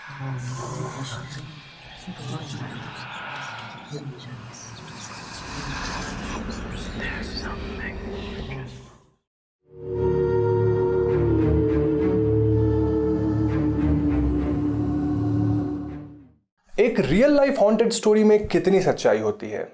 एक real life haunted story में कितनी सच्चाई होती है?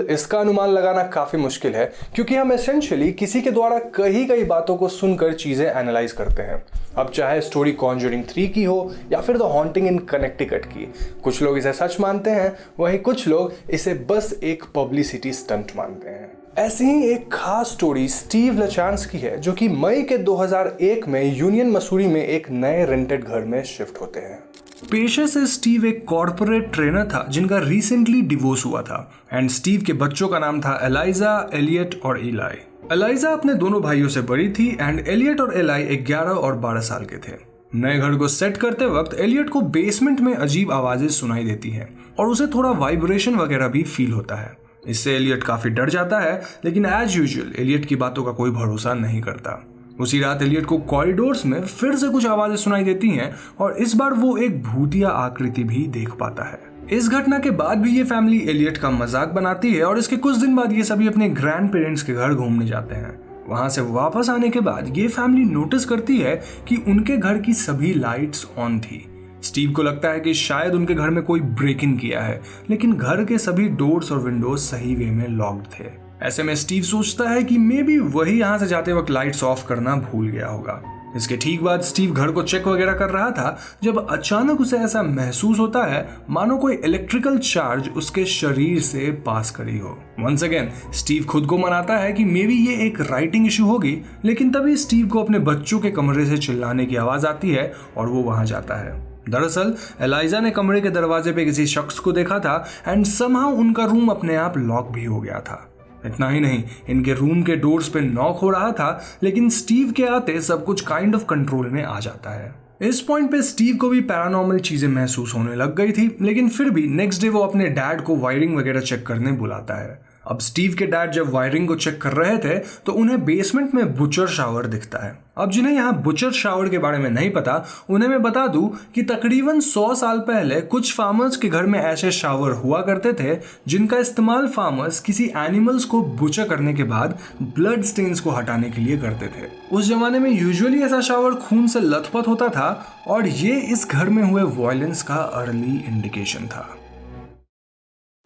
इसका अनुमान लगाना काफी मुश्किल है, क्योंकि हम एसेंशियली किसी के द्वारा कही गई बातों को सुनकर चीजें एनालाइज करते हैं। अब चाहे स्टोरी कॉन्जरिंग 3 की हो या फिर द हॉन्टिंग इन कनेक्टिकट की, कुछ लोग इसे सच मानते हैं, वहीं कुछ लोग इसे बस एक पब्लिसिटी स्टंट मानते हैं। ऐसी ही एक खास स्टोरी स्टीव लचांस की है, जो कि मई के 2001 में यूनियन मसूरी में एक नए रेंटेड घर में शिफ्ट होते हैं। पेशे से स्टीव एक कॉर्पोरेट ट्रेनर था जिनका रिसेंटली डिवोर्स हुआ था एंड स्टीव के बच्चों का नाम था एलाइजा, एलियट और इलाई। एलाइजा अपने दोनों भाइयों से बड़ी थी एंड एलियट और इलाई 11 और 12 साल के थे। नए घर को सेट करते वक्त एलियट को बेसमेंट में अजीब आवाजें सुनाई देती हैं और उसे थोड़ा वाइब्रेशन वगैरह भी फील होता है। इससे एलियट काफी डर जाता है, लेकिन एज यूजुअल एलियट की बातों का कोई भरोसा नहीं करता। उसी रात एलियट को कॉरिडोर्स में फिर से कुछ आवाजें सुनाई देती हैं और इस बार वो एक भूतिया आकृति भी देख पाता है। इस घटना के बाद भी ये फैमिली एलियट का मजाक बनाती है और इसके कुछ दिन बाद ये सभी अपने ग्रैंड पेरेंट्स के घर घूमने जाते हैं। वहां से वापस आने के बाद ये फैमिली नोटिस करती है कि उनके घर की सभी लाइट्स ऑन थी। स्टीव को लगता है कि शायद उनके घर में कोई ब्रेक इन किया है, लेकिन घर के सभी डोर्स और विंडोज सही वे में लॉक्ड थे। ऐसे में स्टीव सोचता है कि मे बी वही यहाँ से जाते वक्त लाइट्स ऑफ करना भूल गया होगा। इसके ठीक बाद स्टीव घर को चेक वगैरह कर रहा था जब अचानक उसे ऐसा महसूस होता है मानो कोई इलेक्ट्रिकल चार्ज उसके शरीर से पास करी हो। वंस अगेन स्टीव खुद को मनाता है कि मे बी ये एक राइटिंग इशू होगी, लेकिन तभी स्टीव को अपने बच्चों के कमरे से चिल्लाने की आवाज आती है और वो वहां जाता है। दरअसल एलाइजा ने कमरे के दरवाजे पे किसी शख्स को देखा था एंड समहाउ उनका रूम अपने आप लॉक भी हो गया था। इतना ही नहीं, इनके रूम के डोर्स पे नॉक हो रहा था, लेकिन स्टीव के आते सब कुछ काइंड ऑफ कंट्रोल में आ जाता है। इस पॉइंट पे स्टीव को भी पैरानॉर्मल चीजें महसूस होने लग गई थी, लेकिन फिर भी नेक्स्ट डे वो अपने डैड को वायरिंग वगैरह चेक करने बुलाता है। अब स्टीव के डैड जब वायरिंग को चेक कर रहे थे तो उन्हें बेसमेंट में बुचर शावर दिखता है। अब जिन्हें यहाँ बुचर शावर के बारे में नहीं पता, उन्हें मैं बता दूं कि तकरीबन 100 साल पहले कुछ फार्मर्स के घर में ऐसे शावर हुआ करते थे जिनका इस्तेमाल फार्मर्स किसी एनिमल्स को बुचर करने के बाद ब्लड स्टेन्स को हटाने के लिए करते थे। उस जमाने में यूजुअली ऐसा शावर खून से लथपथ होता था और ये इस घर में हुए वायलेंस का अर्ली इंडिकेशन था।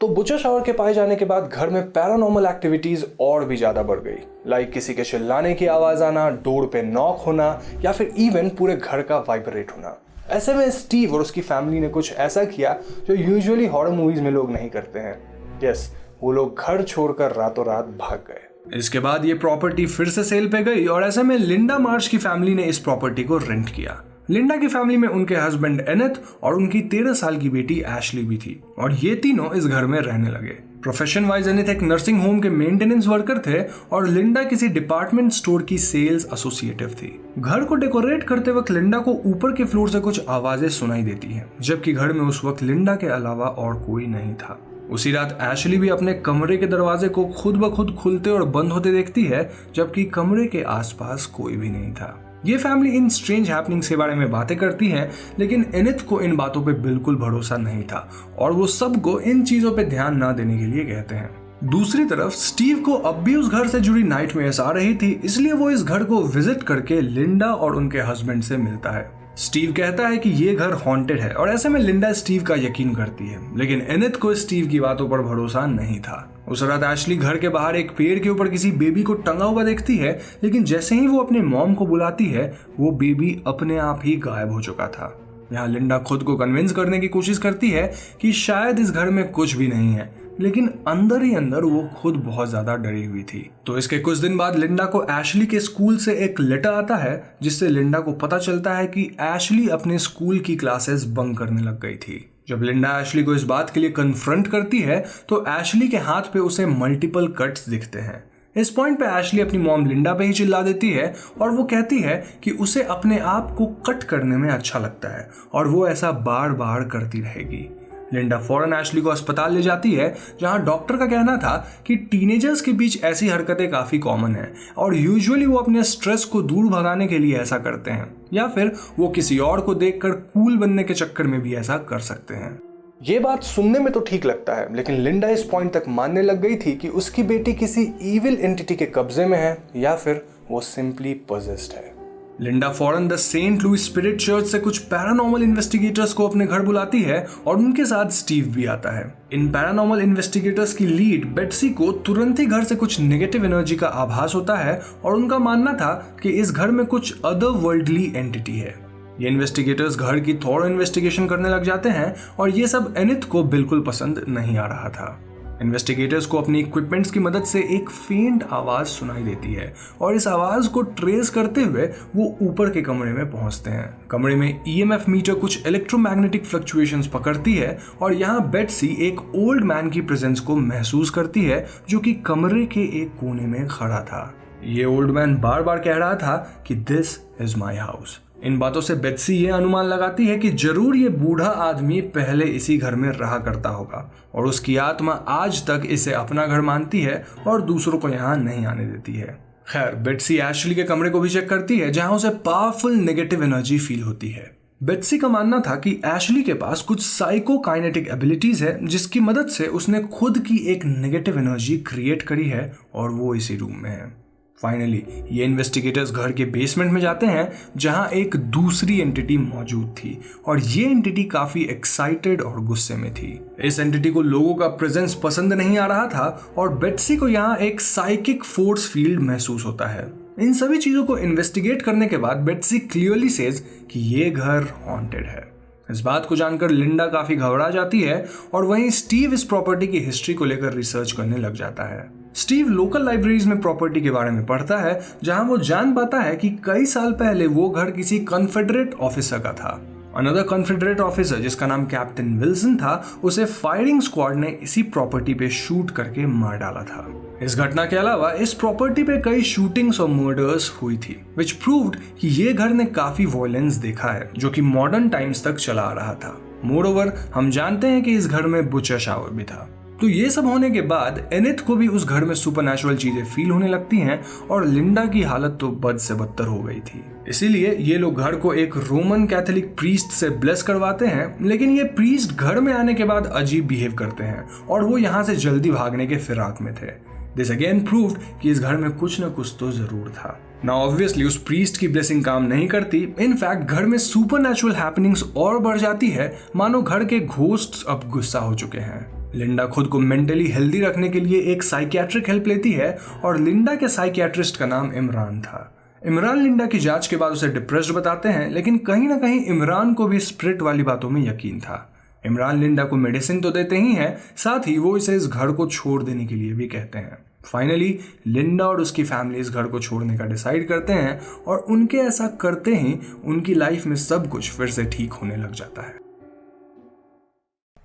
तो बुचर शावर के पाए जाने के बाद घर में पैरानॉर्मल एक्टिविटीज और भी ज्यादा बढ़ गई, लाइक किसी के चिल्लाने की आवाज आना, डोर पे नॉक होना या फिर इवन पूरे घर का वाइब्रेट होना। ऐसे में स्टीव और उसकी फैमिली ने कुछ ऐसा किया जो यूजुअली हॉरर मूवीज में लोग नहीं करते हैं। यस, वो लोग घर छोड़कर रातों रात भाग गए। इसके बाद ये प्रॉपर्टी फिर से सेल पे गई और ऐसे में लिंडा मार्श की फैमिली ने इस प्रॉपर्टी को रेंट किया। लिंडा की फैमिली में उनके हस्बैंड एनेथ और उनकी 13 साल की बेटी एशली भी थी और ये तीनों इस घर में रहने लगे। प्रोफेशन वाइज एनेथ एक नर्सिंग होम के मेंटेनेंस वर्कर थे और लिंडा किसी डिपार्टमेंट स्टोर की सेल्स एसोसिएटिव थी। घर को डेकोरेट करते वक्त लिंडा को ऊपर के फ्लोर से कुछ आवाजें सुनाई देती हैं, जबकि घर में उस वक्त लिंडा के अलावा और कोई नहीं था। उसी रात एशली भी अपने कमरे के दरवाजे को खुद ब खुद खुलते और बंद होते देखती है, जबकि कमरे के आसपास कोई भी नहीं था। ये फैमिली इन स्ट्रेंज हैपनिंग्स के बारे में बातें करती है, लेकिन एनेथ को इन बातों पे बिल्कुल भरोसा नहीं था और वो सबको इन चीजों पे ध्यान ना देने के लिए कहते हैं। दूसरी तरफ स्टीव को अब भी उस घर से जुड़ी नाइटमेयर्स आ रही थी, इसलिए वो इस घर को विजिट करके लिंडा और उनके हस्बैंड से मिलता है। स्टीव कहता है कि ये घर हॉन्टेड है और ऐसे में लिंडा स्टीव का यकीन करती है, लेकिन एनेथ को स्टीव की बातों पर भरोसा नहीं था। उस रात एशली घर के बाहर एक पेड़ के ऊपर किसी बेबी को टंगा हुआ देखती है, लेकिन जैसे ही वो अपने मॉम को बुलाती है वो बेबी अपने आप ही गायब हो चुका था। यहाँ लिंडा खुद को कन्विंस करने की कोशिश करती है कि शायद इस घर में कुछ भी नहीं है, लेकिन अंदर ही अंदर वो खुद बहुत ज्यादा डरी हुई थी। तो इसके कुछ दिन बाद लिंडा को एशली के स्कूल से एक लेटर आता है, जिससे लिंडा को पता चलता है कि एशली अपने स्कूल की क्लासेस बंक करने लग गई थी। जब लिंडा एशली को इस बात के लिए कन्फ्रंट करती है तो एशली के हाथ पे उसे मल्टीपल कट्स दिखते हैं। इस पॉइंट पे एशली अपनी मॉम लिंडा पे ही चिल्ला देती है और वो कहती है कि उसे अपने आप को कट करने में अच्छा लगता है और वो ऐसा बार बार करती रहेगी। लिंडा फौरन एशली को अस्पताल ले जाती है, जहां डॉक्टर का कहना था कि टीनेजर्स के बीच ऐसी हरकतें काफी कॉमन है और यूजुअली वो अपने स्ट्रेस को दूर भगाने के लिए ऐसा करते हैं, या फिर वो किसी और को देखकर कूल बनने के चक्कर में भी ऐसा कर सकते हैं। ये बात सुनने में तो ठीक लगता है, लेकिन लिंडा इस पॉइंट तक मानने लग गई थी कि उसकी बेटी किसी इविल एंटिटी के कब्जे में है या फिर वो सिंपली पोजेस्ड है। लिंडा फौरन the saint Louis spirit church से कुछ पैरानॉर्मल इन्वेस्टिगेटर्स को अपने घर बुलाती है और उनके साथ स्टीव भी आता है। इन पैरानॉर्मल इन्वेस्टिगेटर्स की लीड बेट्सी को तुरंत ही घर से कुछ नेगेटिव एनर्जी का आभास होता है और उनका मानना था कि इस घर में कुछ अदर वर्ल्डली एंटिटी है। ये इन्वेस्टिगेटर्स घर की थोड़ा इन्वेस्टिगेशन करने लग जाते हैं और ये सब एनिथ को बिल्कुल पसंद नहीं आ रहा था। इन्वेस्टिगेटर्स को अपनी इक्विपमेंट्स की मदद से एक फेंट आवाज सुनाई देती है और इस आवाज को ट्रेस करते हुए वो ऊपर के कमरे में पहुंचते हैं। कमरे में ईएमएफ मीटर कुछ इलेक्ट्रोमैग्नेटिक फ्लक्चुएशंस पकड़ती है और यहाँ बेट्सी एक ओल्ड मैन की प्रेजेंस को महसूस करती है जो कि कमरे के एक कोने में खड़ा था। ये ओल्ड मैन बार बार कह रहा था कि दिस इज माई हाउस। इन बातों से बेट्सी ये अनुमान लगाती है कि जरूर ये बूढ़ा आदमी पहले इसी घर में रहा करता होगा और उसकी आत्मा आज तक इसे अपना घर मानती है और दूसरों को यहाँ नहीं आने देती है। खैर, बेट्सी एशली के कमरे को भी चेक करती है, जहां उसे पावरफुल नेगेटिव एनर्जी फील होती है। बेट्सी का मानना था कि एशली के पास कुछ साइकोकाइनेटिक एबिलिटीज है, जिसकी मदद से उसने खुद की एक नेगेटिव एनर्जी क्रिएट करी है और वो इसी रूम में है। फाइनली ये इन्वेस्टिगेटर्स घर के बेसमेंट में जाते हैं, जहां एक दूसरी एंटिटी मौजूद थी और ये एंटिटी काफी एक्साइटेड और गुस्से में थी। इस एंटिटी को लोगों का प्रेजेंस पसंद नहीं आ रहा था और बेट्सी को यहाँ एक साइकिक फोर्स फील्ड महसूस होता है। इन सभी चीजों को इन्वेस्टिगेट करने के बाद बेट्सी क्लियरली सेज कि ये घर हॉन्टेड है। इस बात को जानकर लिंडा काफी घबरा जाती है और वहीं स्टीव इस प्रॉपर्टी की हिस्ट्री को लेकर रिसर्च करने लग जाता है। स्टीव लोकल लाइब्रेरीज में प्रॉपर्टी के बारे में पढ़ता है, जहां वो जान पाता है कि कई साल पहले वो घर किसी कॉन्फेडरेट ऑफिसर का था। अनदर कॉन्फेडरेट ऑफिसर जिसका नाम कैप्टन विल्सन था, उसे फायरिंग स्क्वाड ने इसी प्रॉपर्टी पे शूट करके मार डाला था। इस घटना के अलावा इस प्रॉपर्टी पे कई शूटिंग्स और मर्डर्स हुई थी, विच प्रूव्ड कि ये घर ने काफी वॉयलेंस देखा है, जो कि मॉडर्न टाइम्स तक चला आ रहा था। मोरओवर हम जानते हैं कि इस घर में बुचर शावर भी था। तो ये सब होने के बाद एनिथ को भी उस घर में सुपरनैचुरल चीजें फील होने लगती हैं और लिंडा की हालत तो बद से बदतर हो गई थी। इसीलिए ये लोग घर को एक रोमन कैथोलिक प्रीस्ट से ब्लेस करवाते हैं, लेकिन ये प्रीस्ट घर में आने के बाद अजीब बिहेव करते हैं और वो यहाँ से जल्दी भागने के फिराक में थे। दिस अगेन प्रूव्ड कि इस घर में कुछ न कुछ तो जरूर था। नाउ ऑब्वियसली उस प्रीस्ट की ब्लेसिंग काम नहीं करती। इनफैक्ट घर में सुपरनैचुरल हैपनिंग्स और बढ़ जाती है, मानो घर के घोस्ट्स अब गुस्सा हो चुके हैं। लिंडा खुद को मेंटली हेल्दी रखने के लिए एक साइकियाट्रिक हेल्प लेती है और लिंडा के साइकियाट्रिस्ट का नाम इमरान था। इमरान लिंडा की जांच के बाद उसे डिप्रेस्ड बताते हैं, लेकिन कहीं ना कहीं इमरान को भी स्पिरिट वाली बातों में यकीन था। इमरान लिंडा को मेडिसिन तो देते ही हैं, साथ ही वो इसे इस घर को छोड़ देने के लिए भी कहते हैं। फाइनली लिंडा और उसकी फैमिली इस घर को छोड़ने का डिसाइड करते हैं और उनके ऐसा करते ही उनकी लाइफ में सब कुछ फिर से ठीक होने लग जाता है।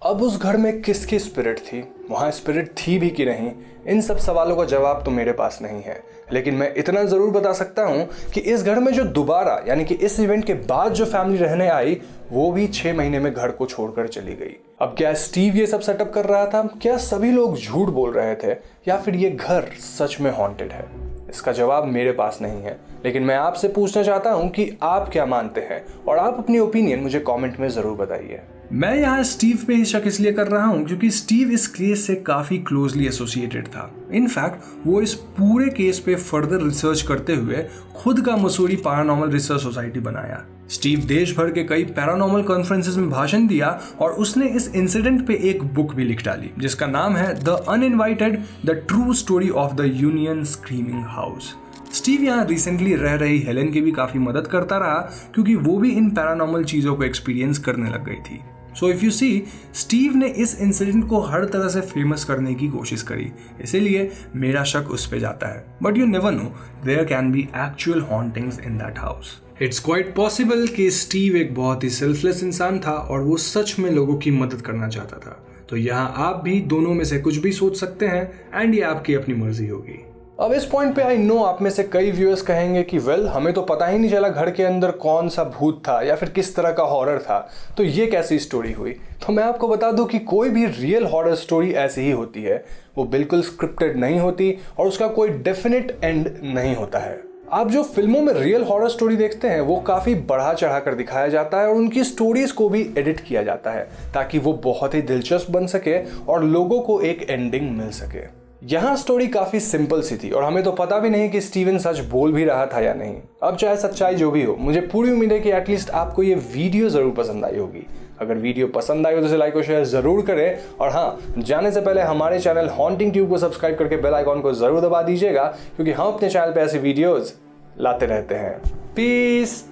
अब उस घर में किसकी स्पिरिट थी, वहाँ स्पिरिट थी भी कि नहीं, इन सब सवालों का जवाब तो मेरे पास नहीं है, लेकिन मैं इतना ज़रूर बता सकता हूँ कि इस घर में जो दोबारा यानी कि इस इवेंट के बाद जो फैमिली रहने आई, वो भी 6 महीने में घर को छोड़कर चली गई। अब क्या स्टीव ये सब सेटअप कर रहा था? क्या सभी लोग झूठ बोल रहे थे या फिर ये घर सच में हॉन्टेड है? इसका जवाब मेरे पास नहीं है, लेकिन मैं आपसे पूछना चाहता हूँ कि आप क्या मानते हैं और आप अपनी ओपिनियन मुझे कमेंट में ज़रूर बताइए। मैं यहाँ स्टीव पे ही शक इसलिए कर रहा हूँ क्योंकि स्टीव इस केस से काफी क्लोजली एसोसिएटेड था। इनफैक्ट वो इस पूरे केस पे फर्दर रिसर्च करते हुए खुद का मसूरी पैरानॉर्मल रिसर्च सोसाइटी बनाया। स्टीव देश भर के कई पैरानॉर्मल कॉन्फ्रेंसेस में भाषण दिया और उसने इस इंसिडेंट पे एक बुक भी लिख डाली, जिसका नाम है the uninvited the true story of the union screaming house. Steve यहाँ रिसेंटली रह रही हेलेन की भी काफी मदद करता रहा, क्योंकि वो भी इन पैरानॉर्मल चीजों को एक्सपीरियंस करने लग गई थी। So if you see, Steve ने इस इंसिडेंट को हर तरह से फेमस करने की कोशिश करी, इसीलिए मेरा शक उस पे जाता है। But you never know, there can be actual hauntings in that house. It's quite possible कि स्टीव एक बहुत ही सेल्फलेस इंसान था और वो सच में लोगों की मदद करना चाहता था। तो यहाँ आप भी दोनों में से कुछ भी सोच सकते हैं एंड ये आपकी अपनी मर्जी होगी। अब इस पॉइंट पे आई नो आप में से कई व्यूअर्स कहेंगे कि वेल हमें तो पता ही नहीं चला घर के अंदर कौन सा भूत था या फिर किस तरह का हॉरर था, तो ये कैसी स्टोरी हुई। तो मैं आपको बता दूं कि कोई भी रियल हॉरर स्टोरी ऐसी ही होती है, वो बिल्कुल स्क्रिप्टेड नहीं होती और उसका कोई डेफिनेट एंड नहीं होता है। आप जो फिल्मों में रियल हॉरर स्टोरी देखते हैं वो काफ़ी बढ़ा चढ़ा कर दिखाया जाता है और उनकी स्टोरीज को भी एडिट किया जाता है ताकि वो बहुत ही दिलचस्प बन सके और लोगों को एक एंडिंग मिल सके। यहाँ स्टोरी काफ़ी सिंपल सी थी और हमें तो पता भी नहीं कि स्टीवन सच बोल भी रहा था या नहीं। अब चाहे सच्चाई जो भी हो, मुझे पूरी उम्मीद है कि एटलीस्ट आपको ये वीडियो ज़रूर पसंद आई होगी। अगर वीडियो पसंद आई हो तो इसे लाइक और शेयर ज़रूर करें और हाँ, जाने से पहले हमारे चैनल हॉन्टिंग ट्यूब को सब्सक्राइब करके बेल आइकॉन को ज़रूर दबा दीजिएगा, क्योंकि हम अपने चैनल पर ऐसी वीडियोज़ लाते रहते हैं। पीस।